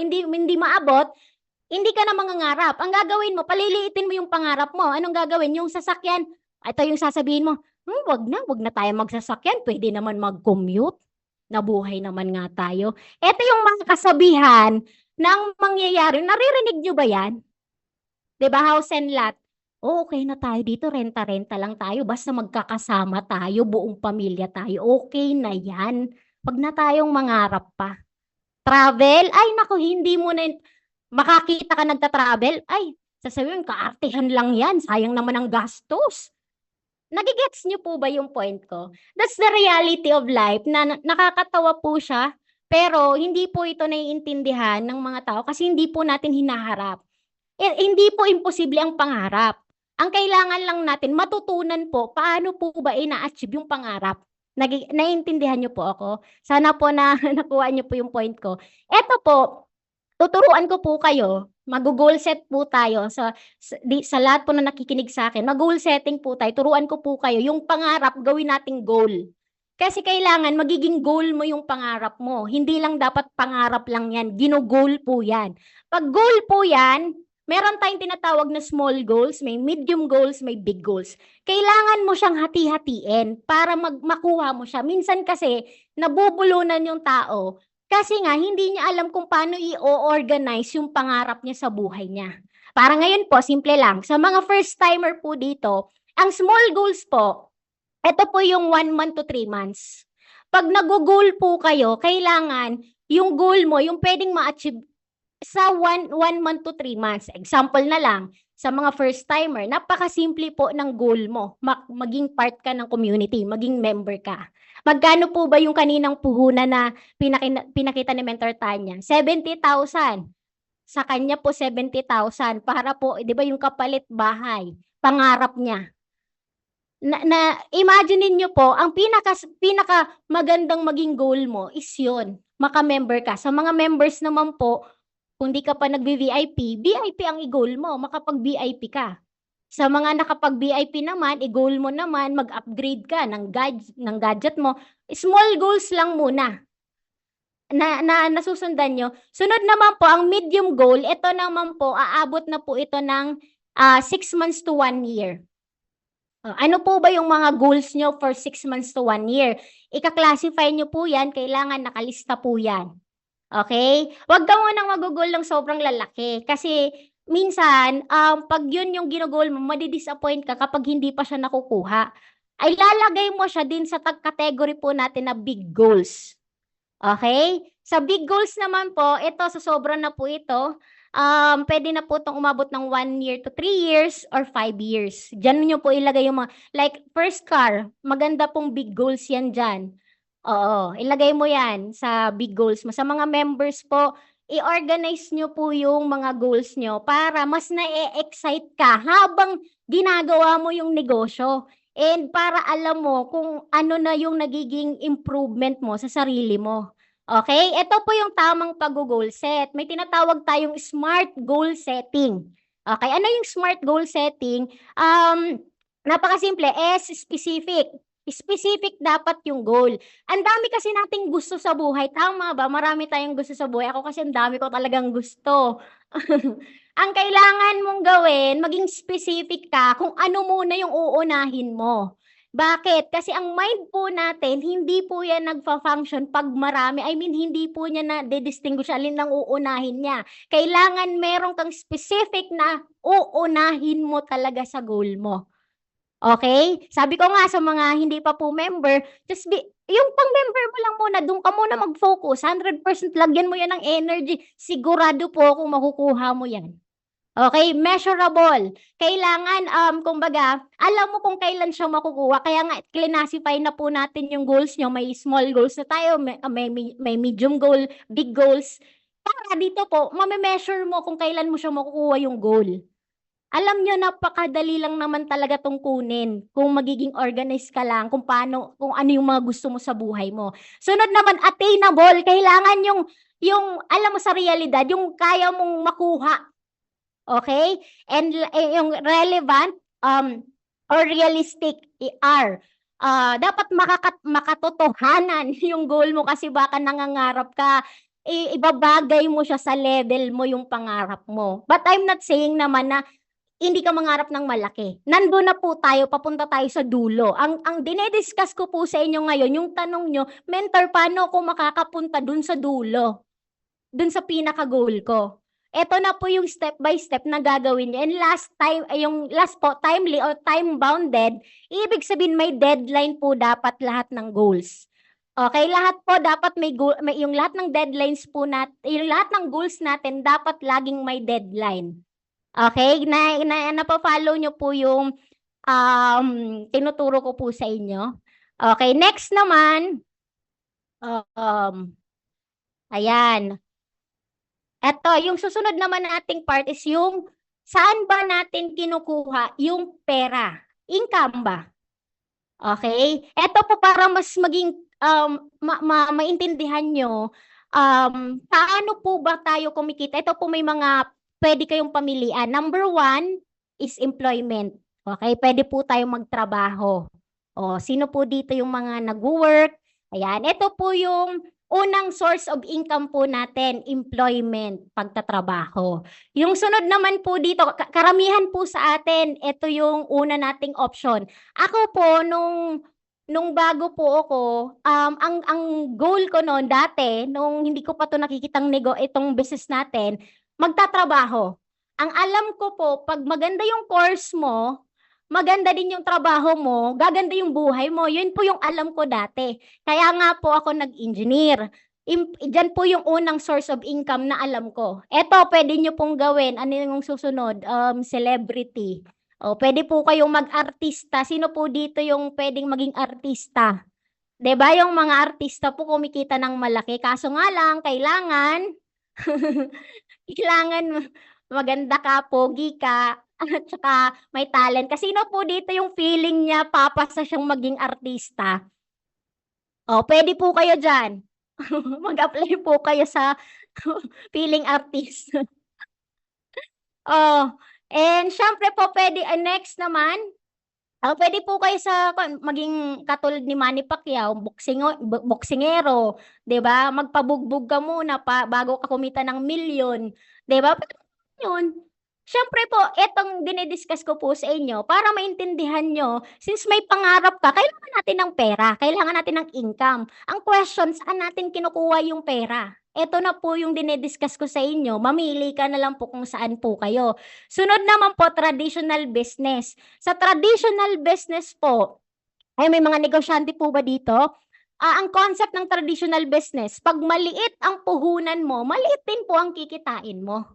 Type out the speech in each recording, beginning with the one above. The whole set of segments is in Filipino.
hindi maabot, hindi ka na mangangarap. Ang gagawin mo, paliliitin mo yung pangarap mo. Anong gagawin? Yung sasakyan, ito yung sasabihin mo, wag na tayo magsasakyan. Pwede naman mag-commute. Nabuhay naman nga tayo. Ito yung mga kasabihan ng mangyayari. Naririnig nyo ba yan? 'Di ba, house and lot? Oh, okay na tayo dito, renta-renta lang tayo basta magkakasama tayo, buong pamilya tayo, okay na 'yan. 'Wag na tayong mangarap pa. Travel, ay naku, hindi mo na makakita ka nagta-travel, ay sasabihin kaartehan lang 'yan, sayang naman ang gastos. Nagigets niyo po ba yung point ko? That's the reality of life na nakakatawa po siya, pero hindi po ito naiintindihan ng mga tao kasi hindi po natin hinaharap. Hindi po imposible ang pangarap. Ang kailangan lang natin matutunan po paano po ba ina-achieve yung pangarap. Naiintindihan niyo po ako? Sana po na nakuha niyo po yung point ko. Eto po, tuturuan ko po kayo, mag-goal set po tayo sa lahat po na nakikinig sa akin. Mag-goal setting po tayo. Turuan ko po kayo yung pangarap, gawin nating goal. Kasi kailangan magiging goal mo yung pangarap mo. Hindi lang dapat pangarap lang yan. Gino-goal po yan. Pag goal po yan, meron tayong tinatawag na small goals, may medium goals, may big goals. Kailangan mo siyang hati-hatiin para makuha mo siya. Minsan kasi nabubulunan yung tao kasi nga hindi niya alam kung paano i-organize yung pangarap niya sa buhay niya. Para ngayon po, simple lang. Sa mga first timer po dito, ang small goals po, ito po yung 1 month to 3 months. Pag nag-goal po kayo, kailangan yung goal mo, yung pwedeng ma-achieve sa 1 month to 3 months. Example na lang, sa mga first timer, napakasimple po ng goal mo. Maging part ka ng community, maging member ka. Magkano po ba yung kaninang puhunan na pinakita ni Mentor Tanya? 70,000. Sa kanya po 70,000 para po, 'di ba yung kapalit bahay, pangarap niya. Imagine niyo po, ang pinaka magandang maging goal mo is 'yon, maka-member ka. Sa mga members naman po, kung di ka pa nagvi-VIP, VIP ang i-goal mo, makapag-VIP ka. Sa mga nakapag-VIP naman, i-goal mo naman, mag-upgrade ka ng gadget mo. Small goals lang muna na nasusundan nyo. Sunod naman po, ang medium goal, ito naman po, aabot na po ito ng 6 months to 1 year. Ano po ba yung mga goals nyo for 6 months to 1 year? Ika-classify nyo po yan, kailangan nakalista po yan. Okay? Huwag ka munang mag-goal ng sobrang lalaki. Kasi minsan, pag yun yung ginugol mo, madidisappoint ka kapag hindi pa siya nakukuha. Ay lalagay mo siya din sa category po natin na big goals. Okay? Sa big goals naman po, ito sa sobra na po ito, pwede na po itong umabot ng 1 year to 3 years or 5 years. Diyan nyo po ilagay yung mga, like first car, maganda pong big goals yan dyan. Oo, ilagay mo yan sa big goals mo. Sa mga members po, i-organize nyo po yung mga goals nyo para mas na-excite ka habang ginagawa mo yung negosyo. And para alam mo kung ano na yung nagiging improvement mo sa sarili mo. Okay? Ito po yung tamang pag-goal set. May tinatawag tayong SMART goal setting. Okay, ano yung SMART goal setting? Napakasimple, S specific. Specific dapat yung goal. Ang dami kasi nating gusto sa buhay. Tama ba? Marami tayong gusto sa buhay. Ako kasi ang dami ko talagang gusto. Ang kailangan mong gawin, maging specific ka kung ano muna yung uunahin mo. Bakit? Kasi ang mind po natin, hindi po yan nagfa-function pag marami. I mean, hindi po niya na-distinguish alin ang uunahin niya. Kailangan meron kang specific na uunahin mo talaga sa goal mo. Okay? Sabi ko nga sa mga hindi pa po member, yung pang-member mo lang muna, doon ka muna mag-focus. 100% lagyan mo yan ng energy. Sigurado po kung makukuha mo yan. Okay, measurable. Kailangan, kumbaga, alam mo kung kailan siya makukuha. Kaya nga, classify na po natin yung goals nyo. May small goals na tayo, may medium goal, big goals. Para dito po, mame-measure mo kung kailan mo siya makukuha yung goal. Alam nyo, napakadali lang naman talaga tong kunin. Kung magiging organized ka lang, kung ano yung mga gusto mo sa buhay mo. Sunod naman, attainable. Kailangan yung alam mo sa realidad, yung kaya mong makuha. Okay? And yung relevant or realistic are dapat makatotohanan yung goal mo kasi baka nangangarap ka ibabagay mo siya sa level mo yung pangarap mo. But I'm not saying naman na hindi ka mangarap ng malaki. Nandun na po tayo, papunta tayo sa dulo. Ang dinediscuss ko po sa inyo ngayon, yung tanong nyo, mentor, paano ako makakapunta dun sa dulo? Dun sa pinaka-goal ko. Ito na po yung step by step na gagawin niyo. And last time, yung last po, timely or time-bounded, ibig sabihin may deadline po dapat lahat ng goals. Okay, lahat po dapat may goal, yung lahat ng deadlines po natin, yung lahat ng goals natin dapat laging may deadline. Okay, napafollow nyo po yung tinuturo ko po sa inyo. Okay, next naman, ayan. Eto, yung susunod naman nating part is yung saan ba natin kinukuha yung pera? Income ba? Okay? Eto po para mas maging maintindihan nyo, paano po ba tayo kumikita? Ito po may mga pwede kayong pamilian. Number 1 is employment. Okay? Pwede po tayong magtrabaho. O, sino po dito yung mga nag-work? Ayan. Ito po yung unang source of income po natin, employment, pagtatrabaho. Yung sunod naman po dito, karamihan po sa atin, ito yung una nating option. Ako po, nung bago po ako, ang goal ko noon dati, nung hindi ko pa to nakikitang itong business natin, magtatrabaho. Ang alam ko po, pag maganda yung course mo, maganda din yung trabaho mo, gaganda yung buhay mo. Yun po yung alam ko dati. Kaya nga po ako nag-engineer. Diyan po yung unang source of income na alam ko. Eto, pwede nyo pong gawin. Ano yung susunod? Celebrity. O, pwede po kayong mag-artista. Sino po dito yung pwedeng maging artista? 'Di ba yung mga artista po kumikita ng malaki. Kaso nga lang, kailangan kailangan maganda ka, pogi ka, at saka may talent. Kasi sino po dito yung feeling niya papasa siyang maging artista? O, pwede po kayo dyan. Mag-apply po kayo sa feeling artist. Oh, and syempre po pwede, next naman, pwede po kayo sa maging katulad ni Manny Pacquiao, boksingero, 'di ba? Magpabugbog ka muna bago ka kumita ng milyon, 'di ba? Yun. Siyempre po, etong dinidiscuss ko po sa inyo para maintindihan nyo, since may pangarap ka, kailangan natin ng pera, kailangan natin ng income. Ang question, saan natin kinukuha yung pera? Ito na po yung dinidiscuss ko sa inyo. Mamili ka na lang po kung saan po kayo. Sunod naman po, traditional business. Sa traditional business po, ay may mga negosyante po ba dito? Ang concept ng traditional business, pag maliit ang puhunan mo, maliit din po ang kikitain mo.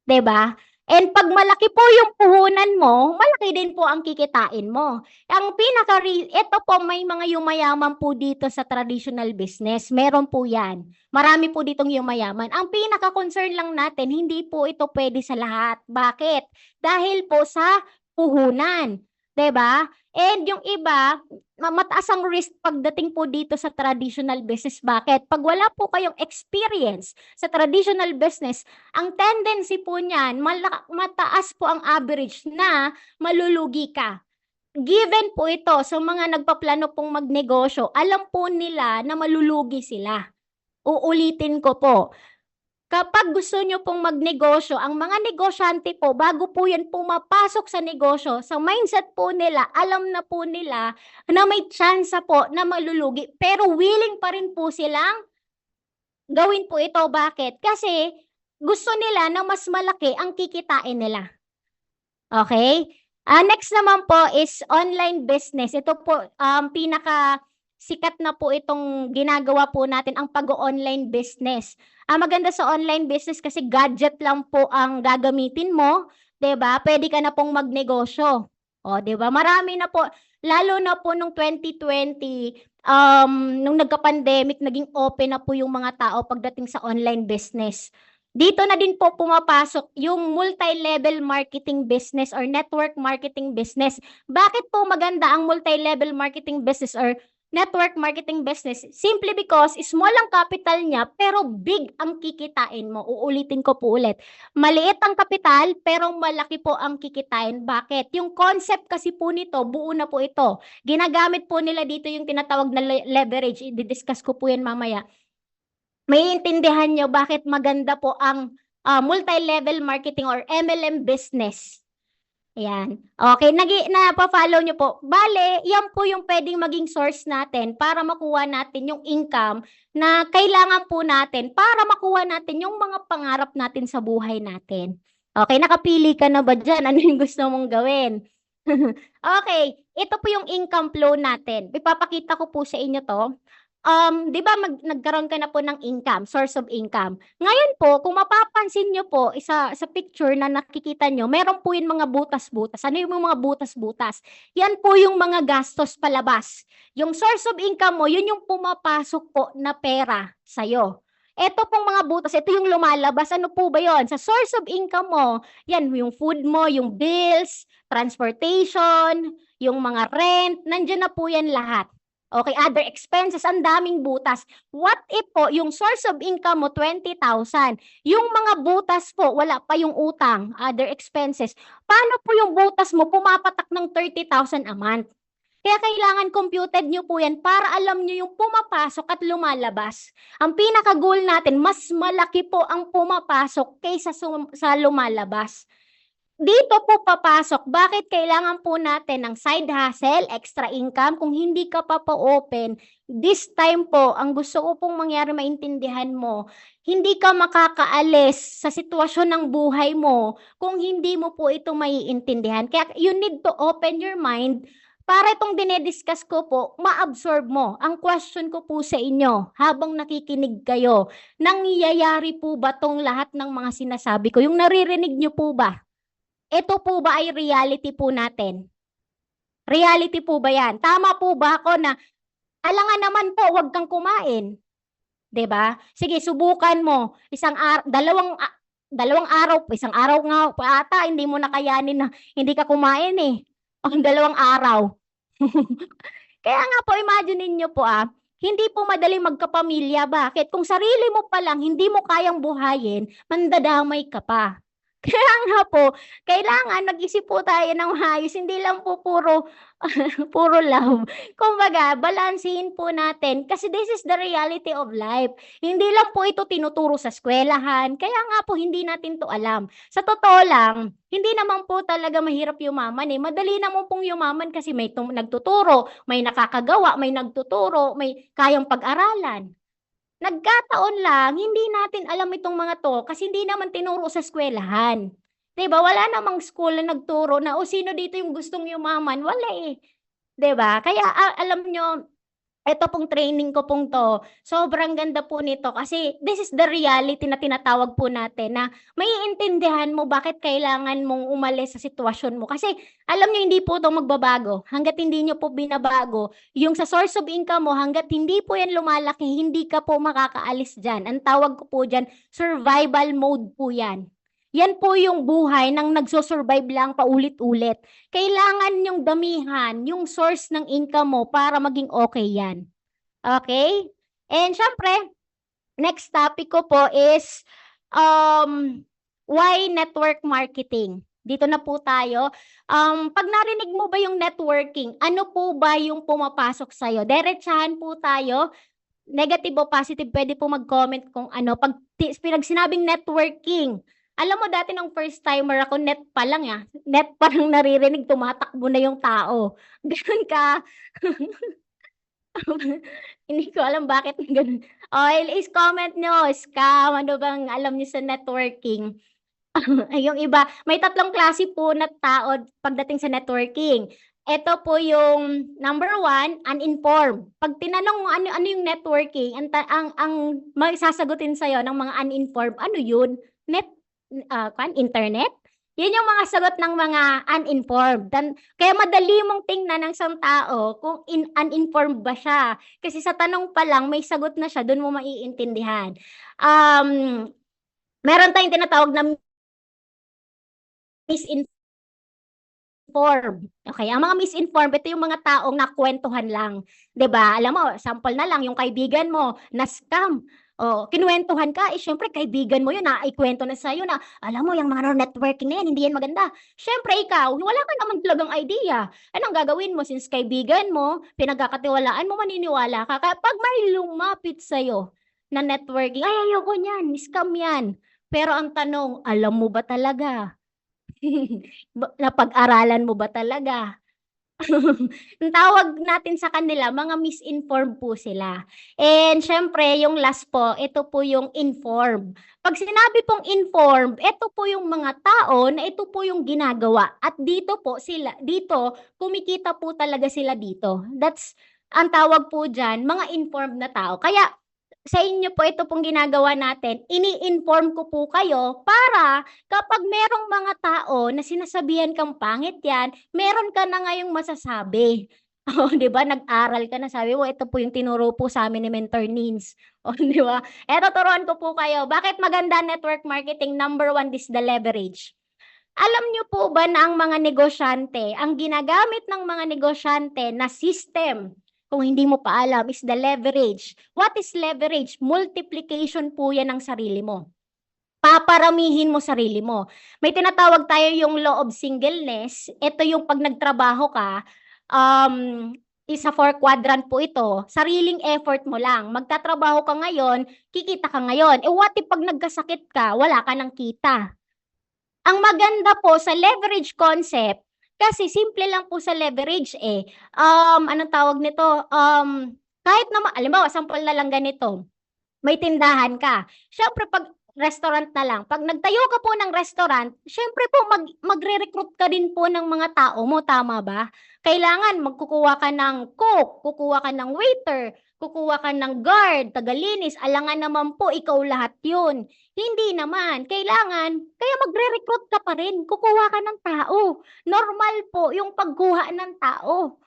'Di ba? And pag malaki po yung puhunan mo, malaki din po ang kikitain mo. Ang ito po may mga yumayaman po dito sa traditional business. Meron po 'yan. Marami po ditong yumayaman. Ang pinaka-concern lang natin, hindi po ito pwede sa lahat. Bakit? Dahil po sa puhunan. 'Di ba? And yung iba, mataas ang risk pagdating po dito sa traditional business. Bakit? Pag wala po kayong experience sa traditional business, ang tendency po niyan, mataas po ang average na malulugi ka. Given po ito sa mga nagpaplano pong magnegosyo, alam po nila na malulugi sila. Uulitin ko po. Kapag gusto nyo pong magnegosyo, ang mga negosyante po, bago po yan pumapasok sa negosyo, sa mindset po nila, alam na po nila na may chance po na malulugi. Pero willing pa rin po silang gawin po ito. Bakit? Kasi gusto nila na mas malaki ang kikitain nila. Okay? Next naman po is online business. Ito po, pinaka sikat na po itong ginagawa po natin, ang pag-online business. Maganda sa online business kasi gadget lang po ang gagamitin mo, 'di ba? Pwede ka na pong magnegosyo. O, 'di ba? Marami na po, lalo na po nung 2020, nung nagka-pandemic, naging open na po yung mga tao pagdating sa online business. Dito na din po pumapasok yung multi-level marketing business or network marketing business. Bakit po maganda ang multi-level marketing business or network marketing business? Simply because small ang capital niya pero big ang kikitain mo. Uulitin ko po ulit. Maliit ang kapital pero malaki po ang kikitain. Bakit? Yung concept kasi po nito, buo na po ito. Ginagamit po nila dito yung tinatawag na leverage. I-discuss ko po yan mamaya. maiintindihan nyo bakit maganda po ang multi-level marketing or MLM business. Ayan. Okay, napa-follow nyo po. Bale, yan po yung pwedeng maging source natin para makuha natin yung income na kailangan po natin para makuha natin yung mga pangarap natin sa buhay natin. Okay, nakapili ka na ba dyan? Ano yung gusto mong gawin? Okay, ito po yung income flow natin. Ipapakita ko po sa inyo to. Di ba nagkaroon ka na po ng income, source of income. Ngayon po, kung mapapansin nyo po, sa picture na nakikita nyo, meron po yung mga butas-butas. Ano yung mga butas-butas? Yan po yung mga gastos palabas. Yung source of income mo, yun yung pumapasok po na pera sa'yo. Ito pong mga butas, ito yung lumalabas. Ano po ba yon? Sa source of income mo, yan yung food mo, yung bills, transportation, yung mga rent, nandyan na po yan lahat. Okay, other expenses, ang daming butas. What if po, yung source of income mo, 20,000. Yung mga butas po, wala pa yung utang, other expenses. Paano po yung butas mo pumapatak ng 30,000 a month? Kaya kailangan computed nyo po yan para alam nyo yung pumapasok at lumalabas. Ang pinaka-goal natin, mas malaki po ang pumapasok kaysa sa lumalabas. Dito po papasok, bakit kailangan po natin ng side hustle, extra income? Kung hindi ka pa open, this time po, ang gusto ko pong mangyari maintindihan mo, hindi ka makakaalis sa sitwasyon ng buhay mo kung hindi mo po ito maiintindihan. Kaya you need to open your mind para itong dinediscuss ko po, ma-absorb mo. Ang question ko po sa inyo, habang nakikinig kayo, nangyayari po ba tong lahat ng mga sinasabi ko? Yung naririnig nyo po ba? Ito po ba ay reality po natin? Reality po ba yan? Tama po ba ako na alangan naman po, huwag kang kumain? 'Di ba? Sige, subukan mo. Dalawang araw, isang araw nga ata, hindi mo nakayanin na hindi ka kumain eh. Ang 2 araw. Kaya nga po, imagine niyo po hindi po madaling magkapamilya. Bakit? Kung sarili mo pa lang, hindi mo kayang buhayin, mandadamay ka pa. Kaya nga po, kailangan mag-isip po tayo ng maayos, hindi lang po puro puro love. Kumbaga, balansehin po natin kasi this is the reality of life. Hindi lang po ito tinuturo sa eskwelahan, kaya nga po hindi natin to alam. Sa totoo lang, hindi naman po talaga mahirap yumaman eh. Madali naman pong yumaman kasi may nagtuturo, may nakakagawa, may nagtuturo, may kayang pag-aralan. Nagkataon lang, hindi natin alam itong mga to kasi hindi naman tinuro sa eskwelahan. 'Di ba? Wala namang school na nagturo na, o sino dito yung gustong yumaman? Wala eh. 'Di ba? Kaya alam nyo, ito pong training ko pong to, sobrang ganda po nito kasi this is the reality na tinatawag po natin na maiintindihan mo bakit kailangan mong umalis sa sitwasyon mo. Kasi alam nyo, hindi po ito magbabago. Hanggat hindi nyo po binabago, yung sa source of income mo, hanggat hindi po yan lumalaki, hindi ka po makakaalis dyan. Ang tawag ko po dyan, survival mode po yan. Yan po yung buhay ng nagso-survive lang paulit-ulit. Kailangan yung damihan, yung source ng income mo para maging okay yan. Okay? And syempre, next topic ko po is why network marketing. Dito na po tayo. Pag narinig mo ba yung networking, ano po ba yung pumapasok sa'yo? Diretsahan po tayo. Negative o positive, pwede po mag-comment kung ano. Pag sinabing networking, alam mo dati nung first timer ako, net pa lang net parang naririnig, tumatakbo na yung tao. Ganun ka. Hindi ko alam bakit ganun. Is comment nyo, scam, ano bang alam nyo sa networking? Yung iba, may 3 klase po na tao pagdating sa networking. Ito po yung number 1, uninformed. Pag tinanong mo ano yung networking, ang may sasagutin sa'yo ng mga uninformed, ano yun? Internet? Yun yung mga sagot ng mga uninformed. Kaya madali mong tingnan ng isang tao kung uninformed ba siya. Kasi sa tanong pa lang, may sagot na siya, doon mo maiintindihan. Meron tayong tinatawag na misinformed. Okay, ang mga misinformed, ito yung mga taong nakwentuhan lang. 'Di ba? Alam mo, sample na lang, yung kaibigan mo, na-scam. Kinuwentuhan ka, syempre kaibigan mo yun, ikwento na sa'yo na, alam mo, yung mga networking na yan, hindi yan maganda. Syempre ikaw, wala ka naman talagang idea. Anong gagawin mo? Since kaibigan mo, pinagkakatiwalaan mo, maniniwala ka. Kapag may lumapit sa'yo, na networking. Ay, ayoko niyan, scam yan. Pero ang tanong, alam mo ba talaga? Napag-aralan mo ba talaga? Ang tawag natin sa kanila, mga misinformed po sila. And syempre, yung last po, ito po yung informed. Pag sinabi pong informed, ito po yung mga tao na ito po yung ginagawa. At dito po sila, dito, kumikita po talaga sila dito. That's ang tawag po dyan, mga informed na tao. Kaya sa inyo po ito pong ginagawa natin, ini-inform ko po kayo para kapag merong mga tao na sinasabihan kang pangit yan, meron ka na ngayong masasabi. O, di ba? Nag-aral ka na, sabi mo, ito po yung tinuro po sa amin ni Mentor Nins. O, di ba? Eto, turuan ko po kayo. Bakit maganda network marketing? Number one is the leverage. Alam niyo po ba na ang mga negosyante, ang ginagamit ng mga negosyante na system, kung hindi mo pa alam, is the leverage. What is leverage? Multiplication po yan ng sarili mo. Paparamihin mo sarili mo. May tinatawag tayo yung law of singleness. Ito yung pag nagtrabaho ka, isa 4 quadrant po ito, sariling effort mo lang. Magtatrabaho ka ngayon, kikita ka ngayon. What if pag nagkasakit ka, wala ka ng kita? Ang maganda po sa leverage concept, kasi simple lang po sa leverage eh. Anong tawag nito? Kahit naman, alimbawa, sample na lang ganito. May tindahan ka. Siyempre, pag restaurant na lang, pag nagtayo ka po ng restaurant, siyempre po magre-recruit ka din po ng mga tao mo, tama ba? Kailangan magkukuha ka ng cook, kukuha ka ng waiter, kukuha ka ng guard, tagalinis, alangan naman po ikaw lahat yun. Hindi naman. Kailangan, kaya magre-recruit ka pa rin, kukuha ka ng tao. Normal po yung pagkuha ng tao.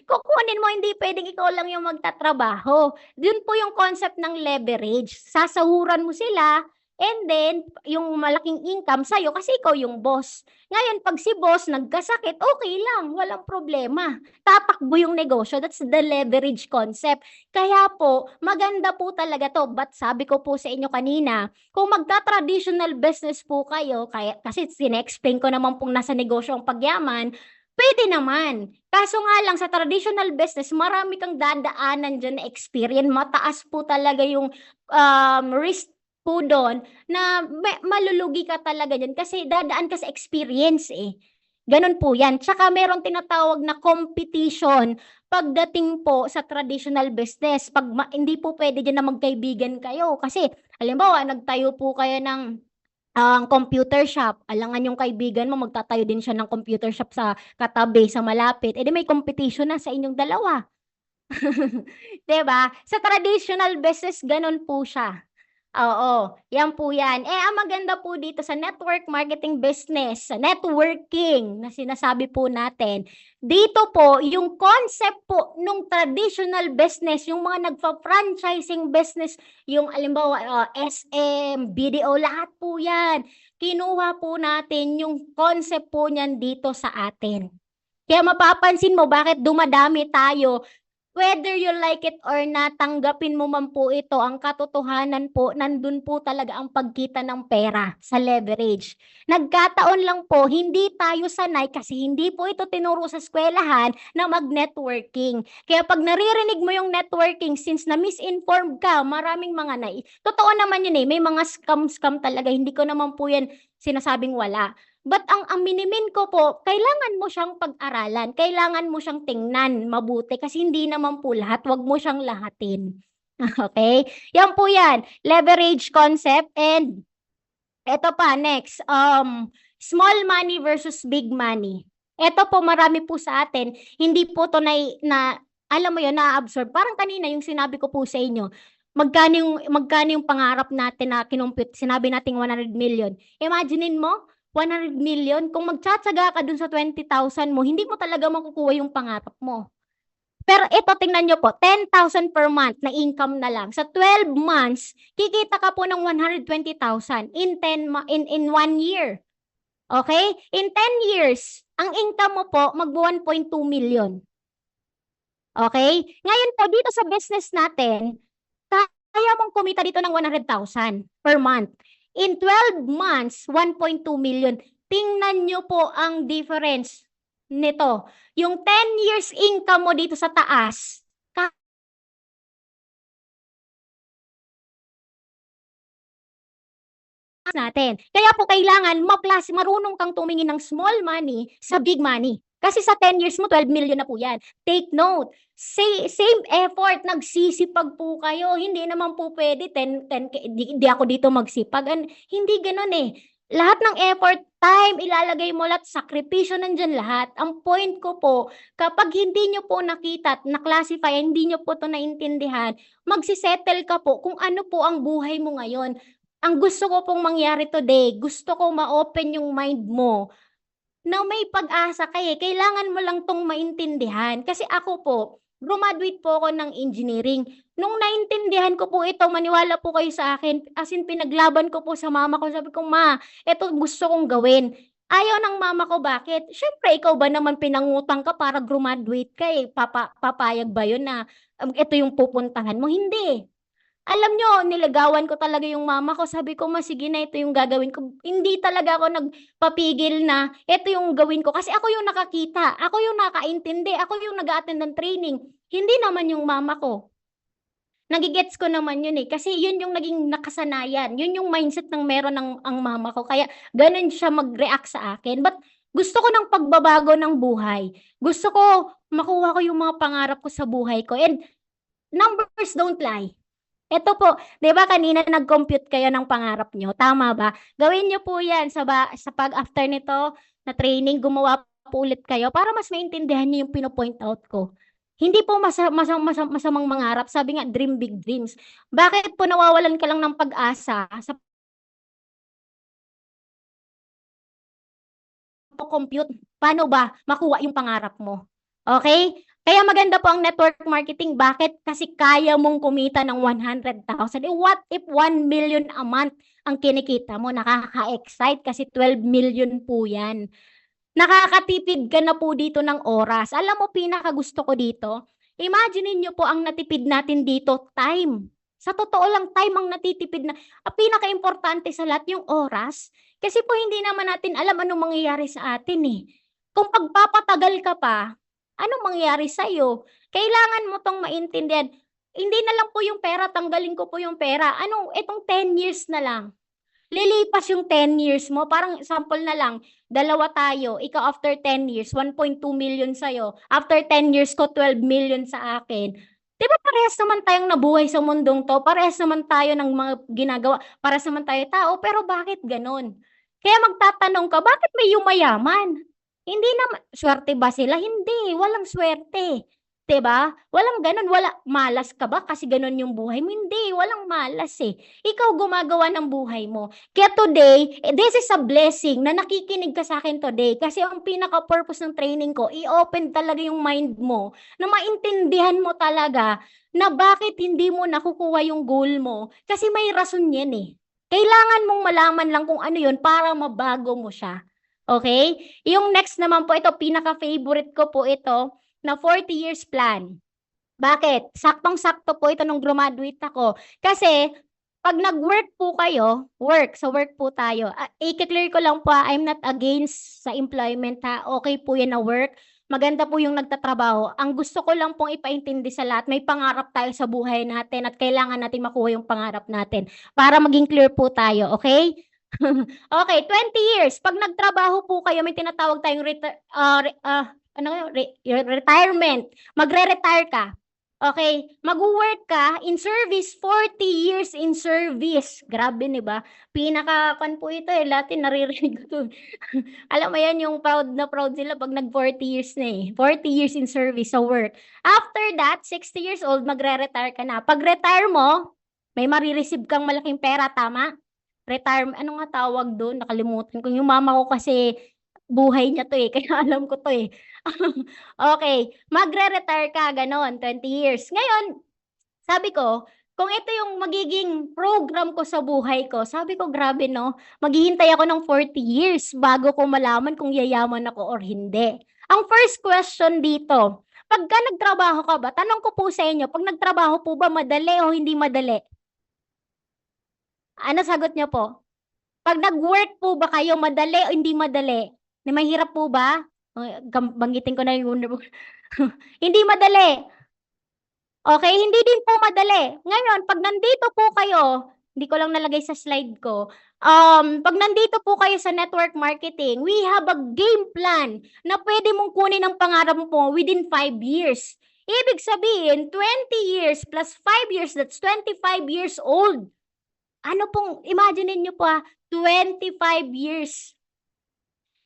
Kukunin mo, hindi pwedeng ikaw lang yung magtatrabaho. Yun po yung concept ng leverage. Sasahuran mo sila, and then, yung malaking income sa'yo kasi ikaw yung boss. Ngayon, pag si boss nagkasakit, okay lang, walang problema. Tatakbo yung negosyo. That's the leverage concept. Kaya po, maganda po talaga to. But sabi ko po sa inyo kanina, kung magta-traditional business po kayo, kasi sine-explain ko naman pong nasa negosyo ang pagyaman, pwede naman. Kaso nga lang sa traditional business, marami kang dadaanan dyan na experience. Mataas po talaga yung risk po doon na malulugi ka talaga dyan kasi dadaan ka sa experience eh. Ganun po yan. Tsaka meron tinatawag na competition pagdating po sa traditional business. Hindi po pwede dyan na magkaibigan kayo kasi halimbawa nagtayo po kayo ng ang computer shop, alangan yung kaibigan mo magtatayo din siya ng computer shop sa katabi, sa malapit, edi may competition na sa inyong dalawa. 'Di ba? Sa traditional business gano'n po siya. Oo, yan po yan. Ang maganda po dito sa network marketing business, sa networking na sinasabi po natin, dito po yung concept po nung traditional business, yung mga nagfa-franchising business, yung alimbawa SM, BDO, lahat po yan. Kinuha po natin yung concept po niyan dito sa atin. Kaya mapapansin mo bakit dumadami tayo. Whether you like it or not, tanggapin mo man po ito, ang katotohanan po, nandun po talaga ang pagkita ng pera sa leverage. Nagkataon lang po, hindi tayo sanay kasi hindi po ito tinuro sa eskwelahan na mag-networking. Kaya pag naririnig mo yung networking, since na misinformed ka, maraming mga totoo naman yun eh, may mga scam talaga, hindi ko naman po yan sinasabing wala. But ang aminin ko po, kailangan mo siyang pag-aralan, kailangan mo siyang tingnan mabuti kasi hindi naman po lahat, wag mo siyang lahatin. Okay? Yan po yan, leverage concept and eto pa, next, small money versus big money. Eto po, marami po sa atin, hindi po to na alam mo yun, na-absorb. Parang kanina yung sinabi ko po sa inyo, magkano yung pangarap natin na kinumpute, sinabi nating 100 million. Imaginein mo, 100 million, kung magtsatsaga ka dun sa 20,000 mo, hindi mo talaga makukuha yung pangarap mo. Pero ito, tingnan nyo po, 10,000 per month na income na lang. Sa 12 months, kikita ka po ng 120,000 in 1 year. Okay? In 10 years, ang income mo po, mag 1.2 million. Okay? Ngayon po, dito sa business natin, kaya mong kumita dito ng 100,000 per month. In 12 months, 1.2 million. Tingnan nyo po ang difference nito. Yung 10 years income mo dito sa taas, natin. Kaya po kailangan marunong kang tumingin ng small money sa big money. Kasi sa 10 years mo, 12 million na po yan. Take note, same effort, nagsisipag po kayo. Hindi naman po pwede, 10, di ako dito magsipag. Hindi ganun eh. Lahat ng effort, time, ilalagay mo lahat, sakripisyo, nandyan lahat. Ang point ko po, kapag hindi nyo po nakita at na-classify, hindi nyo po ito naintindihan, magsisettle ka po kung ano po ang buhay mo ngayon. Ang gusto ko pong mangyari today, gusto ko ma-open yung mind mo na may pag-asa ka eh. Kailangan mo lang tong maintindihan. Kasi ako po, graduate po ako ng engineering. Nung naintindihan ko po ito, maniwala po kayo sa akin, as in pinaglaban ko po sa mama ko. Sabi ko, ma, ito gusto kong gawin. Ayaw ng mama ko, bakit? Siyempre, ikaw ba naman pinangutang ka para graduate ka eh? Papayag ba yun na ito yung pupuntahan mo? Hindi. Alam nyo, nilagawan ko talaga yung mama ko. Sabi ko, ma, sige na, ito yung gagawin ko. Hindi talaga ako nagpapigil na ito yung gawin ko. Kasi ako yung nakakita. Ako yung nakaintindi. Ako yung nag-attend ng training. Hindi naman yung mama ko. Nagigets ko naman yun eh. Kasi yun yung naging nakasanayan. Yun yung mindset ng meron ang mama ko. Kaya ganun siya mag-react sa akin. But gusto ko ng pagbabago ng buhay. Gusto ko makuha ko yung mga pangarap ko sa buhay ko. And numbers don't lie. Ito po, 'di ba kanina nag-compute kayo ng pangarap nyo, tama ba? Gawin nyo po 'yan sa pag-after nito na training, gumawa po ulit kayo para mas maintindihan niyo yung pino-point out ko. Hindi po masamang mangarap, sabi nga dream big dreams. Bakit po nawawalan ka lang ng pag-asa sa compute? Paano ba makuha yung pangarap mo? Okay? Kaya maganda po ang network marketing. Bakit? Kasi kaya mong kumita ng 100,000. What if 1 million a month ang kinikita mo? Nakaka-excite kasi 12 million po yan. Nakakatipid ka na po dito ng oras. Alam mo, pinakagusto ko dito? Imagine niyo po ang natipid natin dito, time. Sa totoo lang, time ang natitipid na. Ang pinaka-importante sa lahat yung oras. Kasi po hindi naman natin alam anong mangyayari sa atin eh. Kung pagpapatagal ka pa, anong mangyayari sa'yo? Kailangan mo tong maintindihan. Hindi na lang po yung pera, tanggalin ko po yung pera. Itong 10 years na lang. Lilipas yung 10 years mo. Parang sample na lang, dalawa tayo. Ikaw after 10 years, 1.2 million sa'yo. After 10 years ko, 12 million sa akin. Di ba parehas naman tayong nabuhay sa mundong to? Parehas naman tayo ng mga ginagawa. Parehas naman tayo tao. Pero bakit ganon? Kaya magtatanong ka, bakit may yumayaman? Hindi naman, swerte ba sila? Hindi, walang swerte. 'Di ba? Walang ganun, malas ka ba kasi ganun yung buhay mo? Hindi, walang malas eh. Ikaw gumagawa ng buhay mo. Kaya today, this is a blessing na nakikinig ka sa akin today kasi ang pinaka-purpose ng training ko, i-open talaga yung mind mo na maintindihan mo talaga na bakit hindi mo nakukuha yung goal mo kasi may rason yan eh. Kailangan mong malaman lang kung ano yun para mabago mo siya. Okay? Yung next naman po, ito, pinaka-favorite ko po ito, na 40 years plan. Bakit? Saktong-sakto po ito nung graduate ako. Kasi, pag nag-work po kayo, sa work po tayo. I-clear ko lang po, I'm not against sa employment ha. Okay po yan na work. Maganda po yung nagtatrabaho. Ang gusto ko lang pong ipaintindi sa lahat, may pangarap tayo sa buhay natin at kailangan natin makuha yung pangarap natin. Para maging clear po tayo, okay? Okay, 20 years. Pag nagtrabaho po kayo, may tinatawag tayong retirement. Magre-retire ka. Okay, mag-work ka in service, 40 years in service. Grabe, di ba? Pinaka-pan po ito eh. Lahat naririnig ko to. Alam mo yan, yung proud na proud sila pag nag 40 years na eh. 40 years in service sa work. After that, 60 years old, magre-retire ka na. Pag retire mo, may marireceive kang malaking pera, tama? Retirement, ano nga tawag doon? Nakalimutan ko. Yung mama ko kasi buhay niya to eh, kaya alam ko to eh. Okay, magre-retire ka, ganon, 20 years. Ngayon, sabi ko, kung ito yung magiging program ko sa buhay ko, sabi ko, grabe no, maghihintay ako ng 40 years bago ko malaman kung yayaman ako or hindi. Ang first question dito, pagka nagtrabaho ka ba, tanong ko po sa inyo, pag nagtrabaho po ba madali o hindi madali? Ano sagot niyo po? Pag nag-work po ba kayo, madali o hindi madali? Na mahirap po ba? Banggitin ko na yung hindi madali. Okay, hindi din po madali. Ngayon, pag nandito po kayo, hindi ko lang nalagay sa slide ko. Pag nandito po kayo sa network marketing, we have a game plan na pwede mong kunin ang pangarap mo within 5 years. Ibig sabihin, 20 years plus 5 years, that's 25 years old. Ano pong, imagine niyo po 25 years.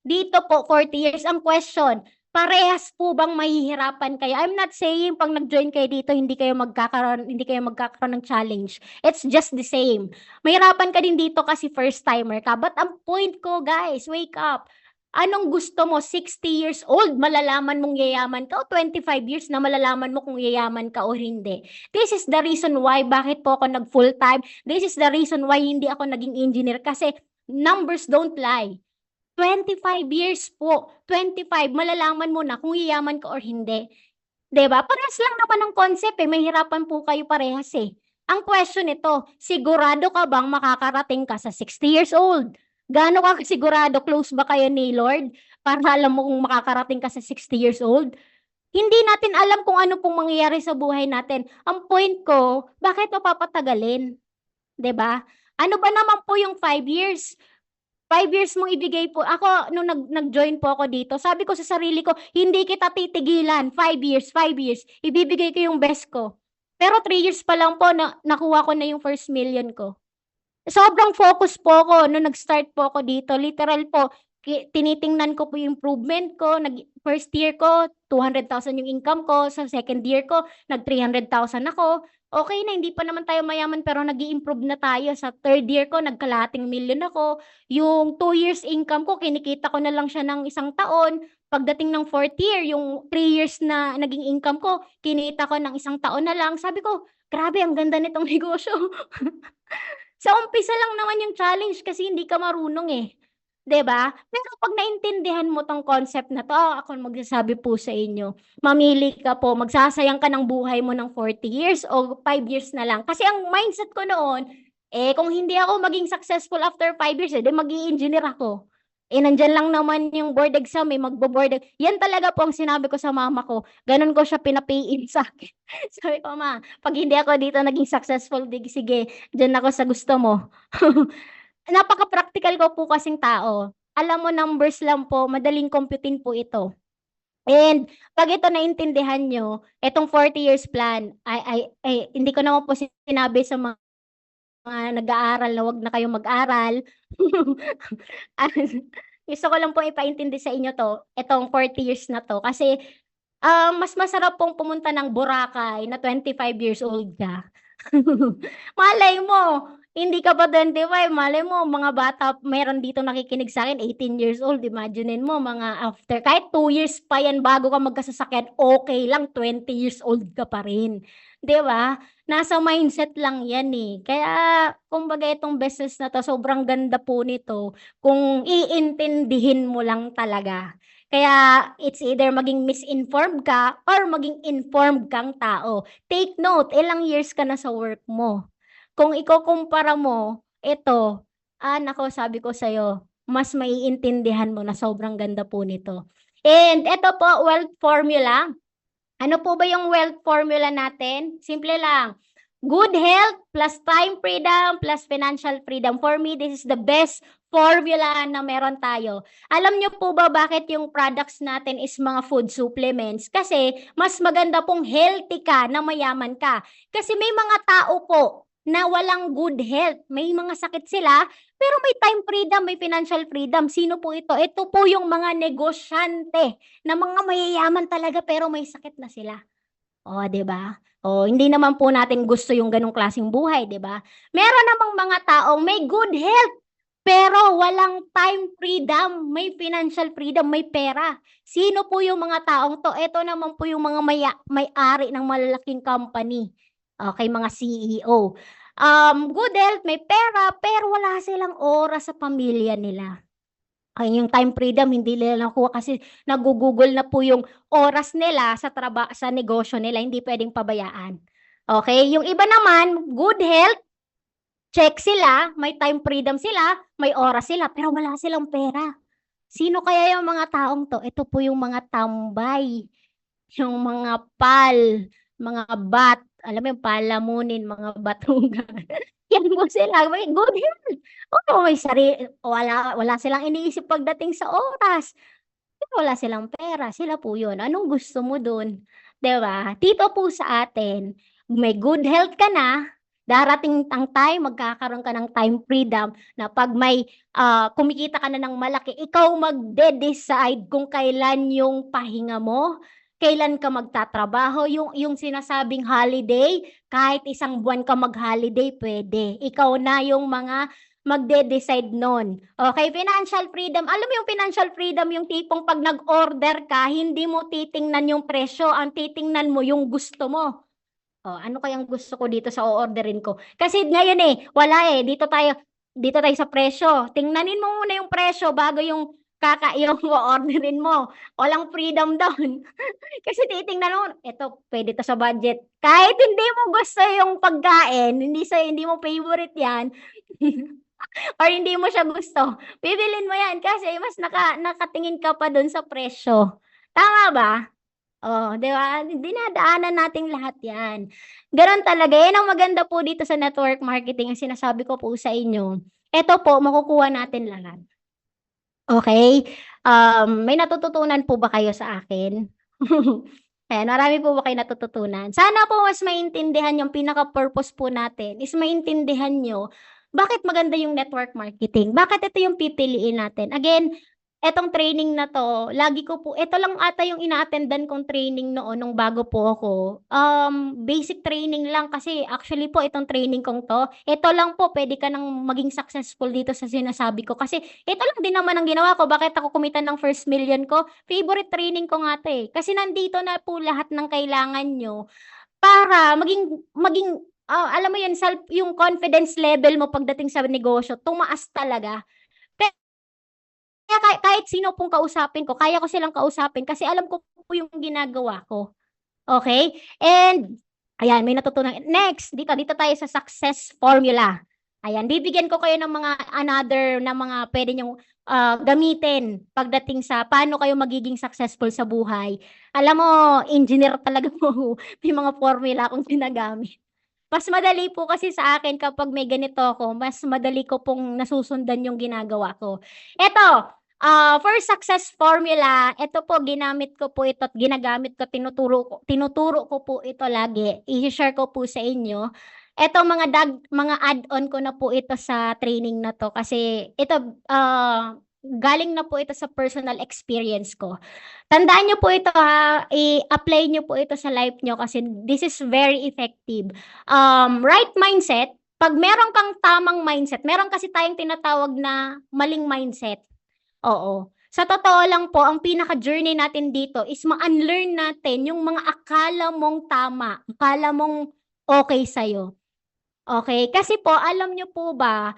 Dito po, 40 years. Ang question, parehas po bang mahihirapan kayo? I'm not saying pag nag-join kayo dito, hindi kayo magkakaroon ng challenge. It's just the same. Mahirapan ka din dito kasi first timer ka. But ang point ko, guys, wake up. Anong gusto mo? 60 years old, malalaman mong yayaman ka, o 25 years na malalaman mo kung yayaman ka o hindi. This is the reason why bakit po ako nag-full time. This is the reason why hindi ako naging engineer kasi numbers don't lie. 25 years po. 25, malalaman mo na kung yayaman ka or hindi. 'Di ba? Parehas lang naman ang concept eh. Mahirapan po kayo parehas eh. Ang question nito, sigurado ka bang makakarating ka sa 60 years old? Gaano ka sigurado? Close ba kayo ni Lord? Para alam mo kung makakarating ka sa 60 years old? Hindi natin alam kung ano pong mangyayari sa buhay natin. Ang point ko, bakit mapapatagalin? 'Di ba? Ano ba naman po yung 5 years? 5 years mong ibigay po. Ako, nung nag-join po ako dito, sabi ko sa sarili ko, hindi kita titigilan. 5 years, 5 years. Ibibigay ko yung best ko. Pero 3 years pa lang po, nakuha ko na yung first million ko. Sobrang focus po ako nung nag-start po ako dito. Literal po, tinitingnan ko po yung improvement ko. First year ko, 200,000 yung income ko. Sa second year ko, nag-300,000 ako. Okay na, hindi pa naman tayo mayaman pero nag-i-improve na tayo. Sa third year ko, nagkalahating million ako. Yung 2 years income ko, kinikita ko na lang siya ng isang taon. Pagdating ng fourth year, yung 3 years na naging income ko, kinita ko ng isang taon na lang. Sabi ko, grabe, ang ganda nitong negosyo. Sa umpisa lang naman yung challenge kasi hindi ka marunong eh. 'Di ba? Pero pag naintindihan mo 'tong concept na 'to, ako magsasabi po sa inyo, mamili ka po, magsasayang ka ng buhay mo ng 40 years o 5 years na lang. Kasi ang mindset ko noon, kung hindi ako maging successful after 5 years, di mag-i-engineer ako. Nandiyan lang naman yung board exam, magbo-board. Yan talaga po ang sinabi ko sa mama ko. Ganun ko siya pina-pay in sa akin. Sabi ko, "Ma, pag hindi ako dito naging successful, sige, diyan ako sa gusto mo." Napaka-practical ko po kasing tao. Alam mo, numbers lang po, madaling computein po ito. And 'pag ito naintindihan niyo, itong 40 years plan, ay hindi ko naman po sinabi sa mga nag-aaral na 'wag na kayong mag-aral. Gusto ko lang pong ipaintindi sa inyo 'to, itong 40 years na 'to kasi, mas masarap pong pumunta ng Boracay na 25 years old ka. Malay mo, hindi ka pa 25, malay mo mga bata meron dito nakikinig sa'kin 18 years old, imaginin mo mga after kahit 2 years pa yan bago ka magkasasakyan, okey lang 20 years old ka pa rin, 'di ba? Nasa mindset lang yan, eh. Kaya kumbaga itong business na 'to sobrang ganda po nito kung iintindihin mo lang talaga. Kaya it's either maging misinformed ka or maging informed kang tao. Take note, ilang years ka na sa work mo. Kung ikukumpara mo, ito, naku sabi ko sa'yo, mas maiintindihan mo na sobrang ganda po nito. And eto po, wealth formula. Ano po ba yung wealth formula natin? Simple lang. Good health plus time freedom plus financial freedom. For me, this is the best formula na meron tayo. Alam niyo po ba bakit yung products natin is mga food supplements? Kasi mas maganda pong healthy ka na mayaman ka. Kasi may mga tao po na walang good health. May mga sakit sila, pero may time freedom, may financial freedom. Sino po ito? Ito po yung mga negosyante na mga mayayaman talaga pero may sakit na sila. Oh, 'di ba? Oh, hindi naman po natin gusto yung ganong klaseng buhay, 'di ba? Meron namang mga taong may good health, pero walang time freedom, may financial freedom, may pera. Sino po yung mga taong 'to? Ito naman po yung mga may-ari ng malalaking company. Okay, mga CEO. Good health, may pera, pero wala silang oras sa pamilya nila. Ay, yung time freedom hindi nila nakuha kasi nagugugol na po yung oras nila sa negosyo nila, hindi puwedeng pabayaan. Okay, yung iba naman, good health, check sila, may time freedom sila, may oras sila, pero wala silang pera. Sino kaya yung mga taong 'to? Ito po yung mga tambay, yung mga mga bat, alam mo yung palamunin, mga batugan. Yan mo sila, may good health. Oo, wala silang iniisip pagdating sa oras. Wala silang pera, sila po yun. Anong gusto mo dun? 'Di ba? Dito po sa atin, may good health ka na, darating ang time, magkakaroon ka ng time freedom na 'pag may, kumikita ka na ng malaki, ikaw magde-decide kung kailan yung pahinga mo, kailan ka magtatrabaho, yung sinasabing holiday, kahit isang buwan ka mag-holiday pwede. Ikaw na yung mga magde-decide nun. Okay, financial freedom. Alam mo yung financial freedom, yung tipong 'pag nag-order ka, hindi mo titingnan yung presyo, ang titingnan mo yung gusto mo. Oh, ano kayang gusto ko dito sa o-orderin ko? Kasi ngayon wala dito tayo sa presyo. Tingnanin mo muna yung presyo bago yung yung o-orderin mo. Walang freedom doon. Kasi titingnan mo, eto pwede to sa budget. Kahit hindi mo gusto yung pagkain, hindi mo favorite 'yan. Or hindi mo siya gusto, bibilhin mo 'yan kasi mas nakatingin ka pa dun sa presyo. Tama ba? Oh, 'di ba? Dinadaanan natin lahat 'yan. Gano'n talaga, 'yan ang maganda po dito sa network marketing, ang sinasabi ko po sa inyo. Eto po, makukuha natin lahat. Okay. May natututunan po ba kayo sa akin? Ayan, marami po ba kayong natututunan? Sana po mas maintindihan yung pinaka-purpose po natin is maintindihan niyo bakit maganda yung network marketing, bakit ito yung pipiliin natin. Again, etong training na 'to, lagi ko po ito lang ata yung ina-attendan kong training noon nung bago po ako. Basic training lang kasi actually po itong training kong 'to, ito lang po puwede ka ng maging successful dito sa sinasabi ko kasi ito lang din naman ang ginawa ko. Bakit ako kumita ng first million ko? Favorite training ko nga 'to, kasi nandito na po lahat ng kailangan niyo para maging, alam mo yun, yung confidence level mo pagdating sa negosyo tumaas talaga. Kaya kahit sino pong kausapin ko, kaya ko silang kausapin kasi alam ko po yung ginagawa ko, okey? And ayan, may natutunan next, dito tayo sa success formula. Ayan, bibigyan ko kayo ng mga na mga puwede niyong, gamitin pagdating sa paano kayo magiging successful sa buhay. Alam mo, engineer talaga po, may mga formula akong ginagamit. Mas madali po kasi sa akin kapag may ganito ako, mas madali ko pong nasusundan yung ginagawa ko. Eto, for success formula, eto po ginamit ko po ito at ginagamit ko, tinuturo ko po ito lagi, i-she-share ko po sa inyo. Eto mga add-on ko na po ito sa training na 'to kasi ito, galing na po ito sa personal experience ko. Tandaan niyo po ito, i-apply niyo po ito sa life niyo kasi this is very effective. Right mindset, 'pag meron kang tamang mindset, meron kasi tayong tinatawag na maling mindset, oo. Sa totoo lang po, ang pinaka-journey natin dito is ma-unlearn natin yung mga akala mong tama, akala mong okey sa'yo, okey? Kasi po alam niyo po ba,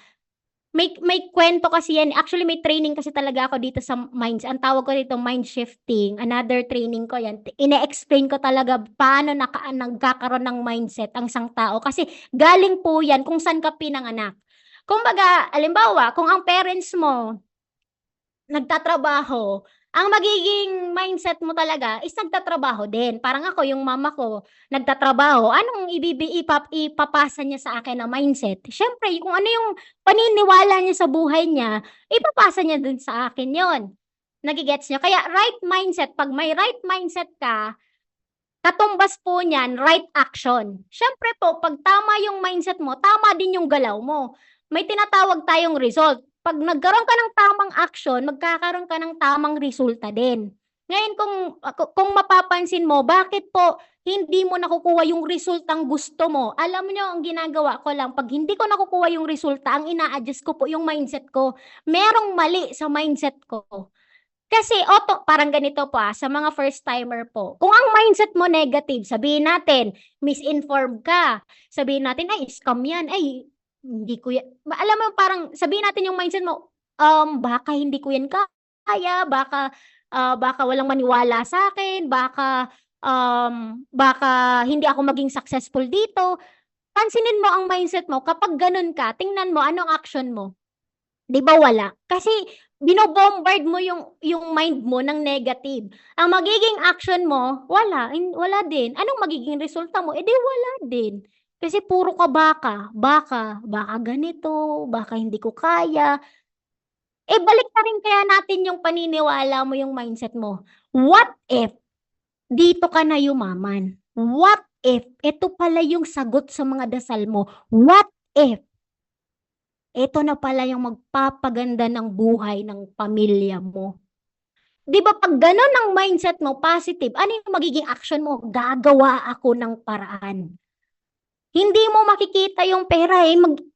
may kwento kasi yan, actually may training kasi talaga ako dito sa ang tawag ko dito mind shifting, another training ko yan. Ine-explain ko talaga paano nagkakaroon ng mindset ang isang tao kasi galing po yan kung saan ka pinanganak. Kumbaga, halimbawa, kung ang parents mo nagtatrabaho, ang magiging mindset mo talaga is nagtatrabaho din. Parang ako, yung mama ko nagtatrabaho, anong ipapasa niya sa akin na mindset? Siyempre kung ano yung paniniwala niya sa buhay niya, ipapasa niya dun sa akin yon. Nage-gets niyo? Kaya right mindset, 'pag may right mindset ka, katumbas po niyan right action. Siyempre po 'pag tama yung mindset mo, tama din yung galaw mo. May tinatawag tayong result. 'Pag nagkaroon ka ng tamang action, magkakaroon ka ng tamang resulta din. Ngayon kung mapapansin mo, bakit po hindi mo nakukuha yung resultang gusto mo? Alam niyo ang ginagawa ko lang 'pag hindi ko nakukuha yung resulta, ang ina-adjust ko po yung mindset ko. Merong mali sa mindset ko. Kasi parang ganito po, sa mga first timer po, kung ang mindset mo negative, sabihin natin misinformed ka, sabihin natin, "Ay scam 'yan, ay hindi ko alam mo parang sabihin natin yung mindset mo, "Baka hindi ko 'yan kaya, baka walang maniwala sa'kin, baka hindi ako maging successful dito." Pansinin mo ang mindset mo kapag gano'n ka, tingnan mo anong action mo. 'Di ba wala? Kasi bino-bombard mo yung mind mo ng negative. Ang magiging action mo, wala din. Anong magiging resulta mo? Eh, di wala din. Kasi puro ka baka, baka ganito, baka hindi ko kaya. Balik na rin kaya natin yung paniniwala mo, yung mindset mo. What if dito ka na yumaman? What if ito pala yung sagot sa mga dasal mo? What if ito na pala yung magpapaganda ng buhay ng pamilya mo? 'Di ba 'pag gano'n ang mindset mo, positive, ano yung magiging action mo? Gagawa ako ng paraan. Hindi mo makikita yung pera,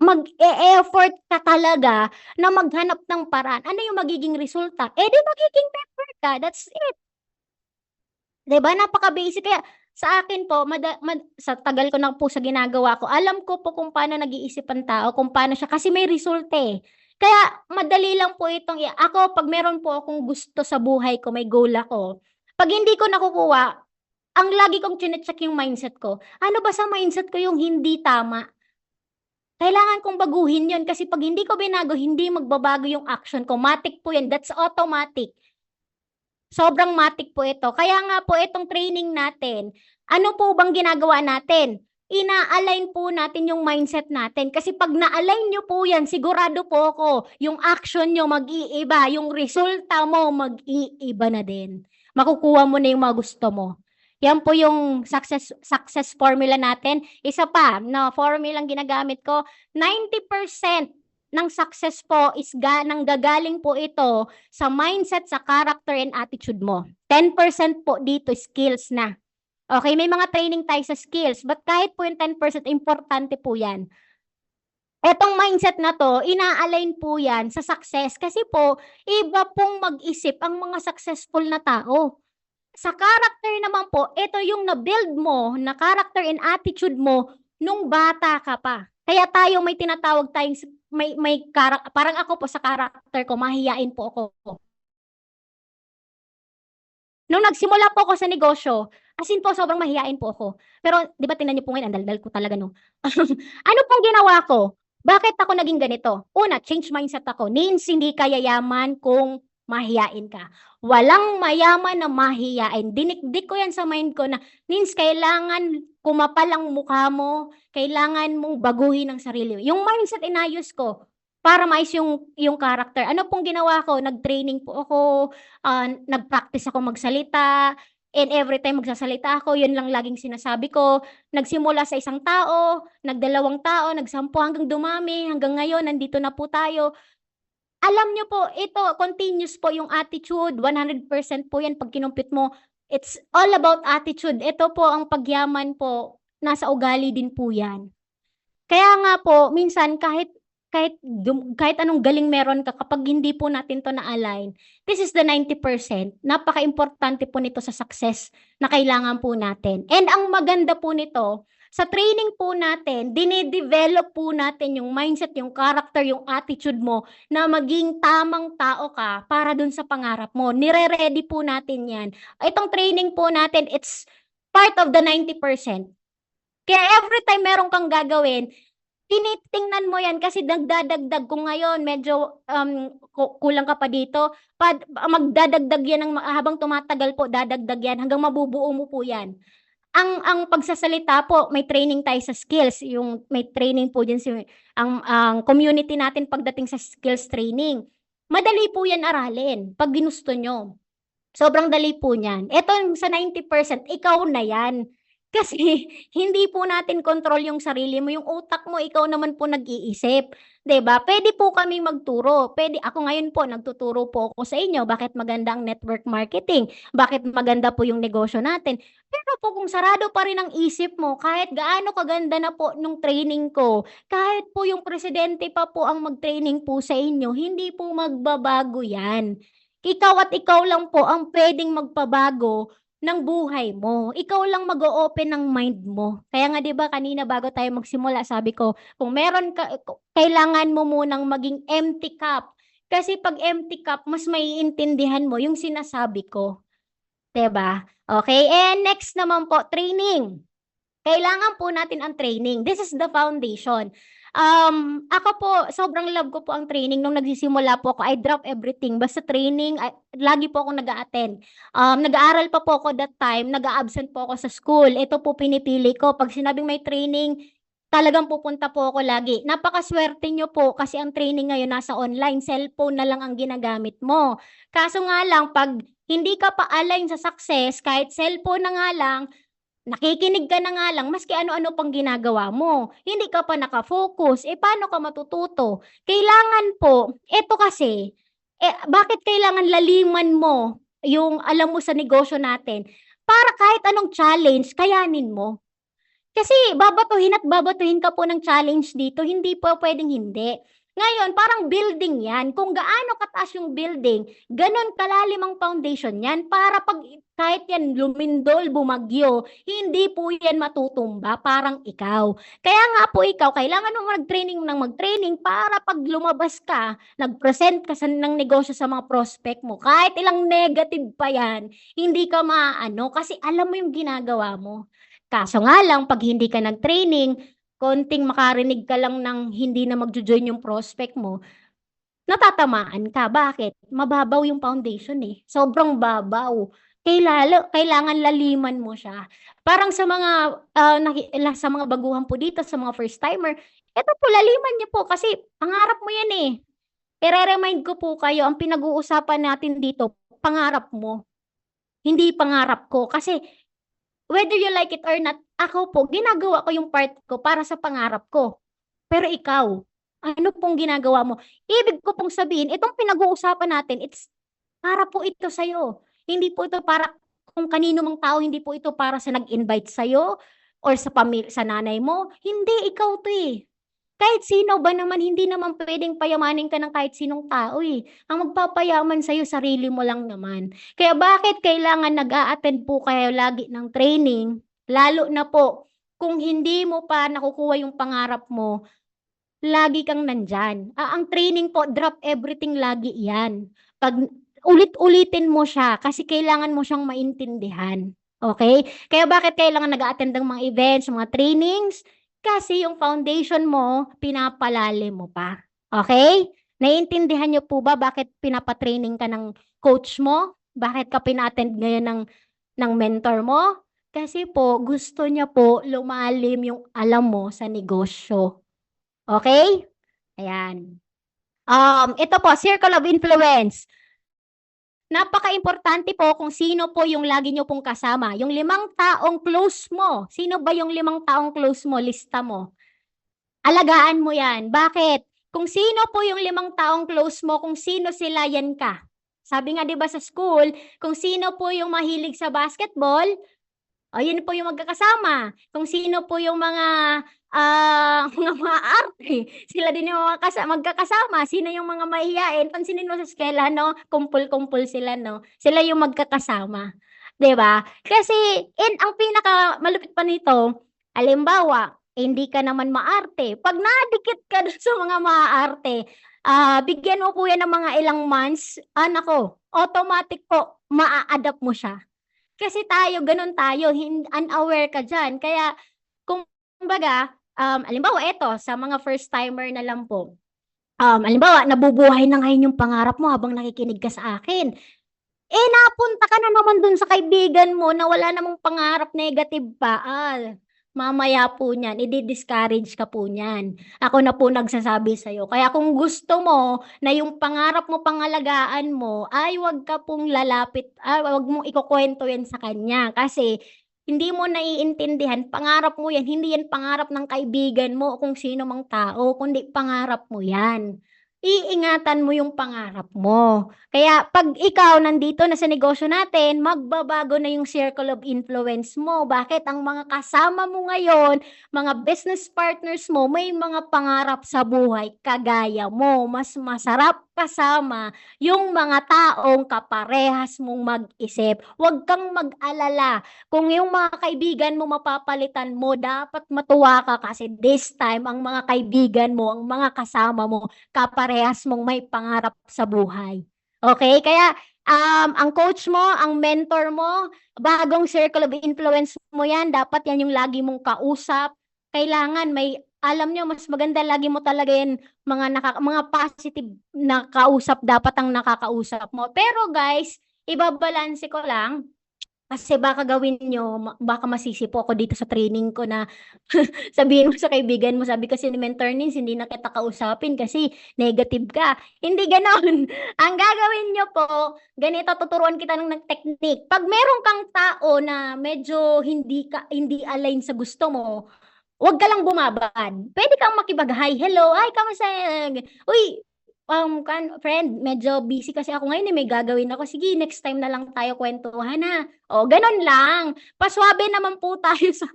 mag-e-effort ka talaga na maghanap ng paraan. Ano yung magiging resulta? Di magiging member ka, that's it. 'Di ba, napaka-basic. Kaya sa akin po, sa tagal ko na po sa ginagawa ko, alam ko po kung paano nag-iisip ang tao, kung paano siya, kasi may resulta, eh. Kaya madali lang po itong ako 'pag meron po akong gusto sa buhay ko, may goal ako, 'pag hindi ko nakukuha, ang lagi kong chine-check yung mindset ko. Ano ba sa mindset ko yung hindi tama? Kailangan kong baguhin yun, kasi 'pag hindi ko binago, hindi magbabago yung action ko. Matic po yan, that's automatic. Sobrang matic po ito. Kaya nga po itong training natin, ano po bang ginagawa natin? Ina-align po natin yung mindset natin. Kasi 'pag na-align niyo po yan, sigurado po ako, yung action niyo mag-iiba, yung resulta mo mag-iiba na din. Makukuha mo na yung mga gusto mo. Yan po yung success formula natin. Isa pa na formula ang ginagamit ko, 90% ng success po is nanggagaling po ito sa mindset, sa character and attitude mo. 10% po dito skills na. Okay, may mga training tayo sa skills, but kahit po yung 10%, importante po yan. Etong mindset na to, ina-align po yan sa success, kasi po, iba pong mag-isip ang mga successful na tao. Sa character naman po, ito yung na-build mo na character and attitude mo nung bata ka pa. Kaya tayo may tinatawag tayong parang ako po sa character ko, mahiyain po ako. Nung nagsimula po ako sa negosyo, as in po sobrang mahiyain po ako. Pero 'di ba tingnan niyo po ngayon, ang daldal ko talaga 'no. Ano pong ginawa ko? Bakit ako naging ganito? Una, change mindset ako. Means hindi ka yayaman kung mahiyain ka. Walang mayaman na mahiyain. Dinikdik ko 'yan sa mind ko na means kailangan kumapal ang mukha mo, kailangan mong baguhin ang sarili mo. Yung mindset inayos ko para maayos yung character. Ano pong ginawa ko? Nag-training po ako, nag-practice ako magsalita, and every time magsasalita ako, yun lang laging sinasabi ko. Nagsimula sa isang tao, nagdalawang tao, nagsampu, hanggang dumami, hanggang ngayon nandito na po tayo. Alam niyo po, ito continuous po yung attitude, 100% po yan 'pag kinumpit mo. It's all about attitude. Ito po ang pagyaman po, nasa ugali din po yan. Kaya nga po minsan kahit anong galing meron ka, kapag hindi po natin 'to na-align, this is the 90%. Napakaimportante po nito sa success na kailangan po natin. And ang maganda po nito, sa training po natin, dine-develop po natin yung mindset, yung character, yung attitude mo na maging tamang tao ka para dun sa pangarap mo. Nire-ready po natin 'yan. Itong training po natin, it's part of the 90%. Kaya every time meron kang gagawin, tinitingnan mo 'yan, kasi nagdadagdag. Kung ngayon medyo, kulang ka pa dito, magdadagdag 'yan habang tumatagal po, dadagdag 'yan hanggang mabubuo mo po 'yan. Ang pagsasalita po, may training tayo sa skills, yung may training po diyan ang community natin pagdating sa skills training. Madali po 'yan aralin 'pag ginusto niyo. Sobrang dali po niyan. Etong sa 90%, ikaw na 'yan. Kasi hindi po natin kontrol yung sarili mo, yung utak mo, ikaw naman po nag-iisip, 'di ba? Puwede po kaming magturo, ako ngayon po nagtuturo po ako sa inyo bakit maganda ang network marketing, bakit maganda po yung negosyo natin. Pero po kung sarado pa rin ang isip mo, kahit gaano kaganda na po nung training ko, kahit po yung presidente pa po ang mag-training po sa inyo, hindi po magbabago 'yan. Ikaw at ikaw lang po ang puwedeng magpabago ng buhay mo. Ikaw lang mag-o-open ng mind mo. Kaya nga 'di ba kanina bago tayo magsimula, sabi ko, kung meron ka, kailangan mo munang maging empty cup. Kasi 'pag empty cup, mas maiintindihan mo yung sinasabi ko, 'di ba? Okay, and next naman po, training. Kailangan po natin ang training. This is the foundation. Ako po, sobrang love ko po ang training. Nung nagsisimula po ako, I drop everything. Basta training, lagi po akong nag-a-attend. Nag-aaral pa po ako that time, nag-a-absent po ako sa school. Ito po pinipili ko. Pag sinabing may training, talagang pupunta po ako lagi. Napakaswerte nyo po kasi ang training ngayon nasa online, cellphone na lang ang ginagamit mo. Kaso nga lang, pag hindi ka pa align sa success, kahit cellphone na nga lang, nakikinig ka na nga lang, maski ano-ano pang ginagawa mo. Hindi ka pa nakafocus. Paano ka matututo? Kailangan po, eto kasi, bakit kailangan laliman mo yung alam mo sa negosyo natin? Para kahit anong challenge, kayanin mo. Kasi babatuhin at babatuhin ka po ng challenge dito, hindi po pwedeng hindi. Ngayon, parang building yan. Kung gaano kataas yung building, ganon kalalim ang foundation yan para pag kahit yan lumindol, bumagyo, hindi po yan matutumba, parang ikaw. Kaya nga po ikaw, kailangan mo mag-training para pag lumabas ka, nag-present ka ng negosyo sa mga prospect mo, kahit ilang negative pa yan, hindi ka maaano kasi alam mo yung ginagawa mo. Kaso nga lang, pag hindi ka nag-training, konting makarinig ka lang ng hindi na magjo-join yung prospect mo, natatamaan ka. Bakit? Mababaw yung foundation eh. Sobrang babaw. Kailangan laliman mo siya. Parang sa mga sa mga baguhan po dito, sa mga first timer, eto po laliman niyo po kasi pangarap mo yan eh. I-remind ko po kayo, ang pinag-uusapan natin dito, pangarap mo. Hindi pangarap ko kasi whether you like it or not, ako po, ginagawa ko yung part ko para sa pangarap ko. Pero ikaw, ano pong ginagawa mo? Ibig ko pong sabihin, itong pinag-uusapan natin, it's para po ito sa'yo. Hindi po ito para kung kanino mang tao, hindi po ito para sa nag-invite sa'yo or sa sa nanay mo. Hindi, ikaw to eh. Kahit sino ba naman, hindi naman pwedeng payamanin ka ng kahit sinong tao eh. Ang magpapayaman sa'yo, sarili mo lang naman. Kaya bakit kailangan nag-a-attend po kayo lagi ng training? Lalo na po, kung hindi mo pa nakukuha yung pangarap mo, lagi kang nandyan. Ang training po, drop everything lagi yan. Pag ulit-ulitin mo siya, kasi kailangan mo siyang maintindihan. Okay? Kaya bakit kailangan nag-a-attend ng mga events, mga trainings? Kasi yung foundation mo, pinapalalim mo pa. Okay? Naiintindihan niyo po ba bakit pinapatraining ka ng coach mo? Bakit ka pina-attend ngayon ng mentor mo? Kasi po, gusto niya po lumalim yung alam mo sa negosyo. Okay? Ayan. Ito po, circle of influence. Napaka-importante po kung sino po yung lagi nyo pong kasama. Yung 5 taong close mo. Sino ba yung 5 taong close mo? Lista mo. Alagaan mo yan. Bakit? Kung sino po yung 5 taong close mo, kung sino sila, yan ka. Sabi nga 'di ba sa school, kung sino po yung mahilig sa basketball, yun po yung magkakasama. Kung sino po yung mga mga maaarte, sila din yung magkakasama. Sino yung mga mahiyain, pansinin mo sa eskwela 'no, kumpul-kumpul sila 'no. Sila yung magkakasama, 'di ba? Kasi ang pinakamalupit pa nito, halimbawa, hindi ka naman maarte, 'pag nadikit ka dun sa mga maaarte, bigyan mo po yan ng mga ilang months, naku, automatic po maa-adapt mo siya. Kasi tayo gano'n tayo, unaware ka diyan. Kaya kumbaga, halimbawa eto sa mga first timer na lang po, halimbawa nabubuhay na ngayon yung pangarap mo habang nakikinig ka sa akin. Napunta ka na naman dun sa kaibigan mo na wala namang pangarap, negative pa, mamaya po niyan idi-discourage ka po niyan. Ako na po nagsasabi sa'yo. Kaya kung gusto mo na yung pangarap mo pangalagaan mo, ay wag ka pong lalapit, wag mong ikukuwento yan sa kanya kasi hindi mo naiintindihan, pangarap mo yan, hindi yan pangarap ng kaibigan mo o kung sino mang tao, kundi pangarap mo yan. Iingatan mo yung pangarap mo. Kaya pag ikaw nandito na sa negosyo natin, magbabago na yung circle of influence mo. Bakit? Ang mga kasama mo ngayon, mga business partners mo, may mga pangarap sa buhay kagaya mo. Mas masarap kasama yung mga taong kaparehas mong mag-isip. Huwag kang mag-alala. Kung yung mga kaibigan mo mapapalitan mo, dapat matuwa ka kasi this time, ang mga kaibigan mo, ang mga kasama mo, kaparehas mong may pangarap sa buhay. Okay? Kaya ang coach mo, ang mentor mo, bagong circle of influence mo yan, dapat yan yung lagi mong kausap. Kailangan alam nyo, mas maganda lagi mo talaga yan, mga positive na kausap, dapat ang nakakausap mo. Pero guys, ibabalanse ko lang, Kasi baka gawin nyo, baka masisipo ako dito sa training ko na sabihin mo sa kaibigan mo, sabi kasi ni Mentor Nins, hindi na kita kausapin kasi negative ka. Hindi ganon. Ang gagawin nyo po, ganito, tuturuan kita ng technique. Pag meron kang tao na medyo hindi align sa gusto mo, huwag ka lang bumabad. Pwede kang makibag-hi. Hello, ay, kamusta? Uy, friend, medyo busy kasi ako ngayon, may gagawin ako. Sige, next time na lang tayo kwentuhan ha. O, ganun lang. Paswabe naman po tayo sa,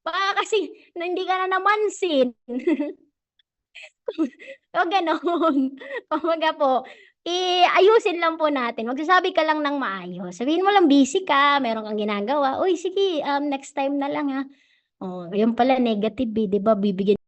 baka kasi hindi ka na namansin. O, ganun. Kumbaga po, ayusin lang po natin. Magsasabi ka lang ng maayos. Sabihin mo lang, busy ka, meron kang ginagawa. Uy, sige, next time na lang ha. Oh, yun pala negative eh, 'di ba? Bibigyan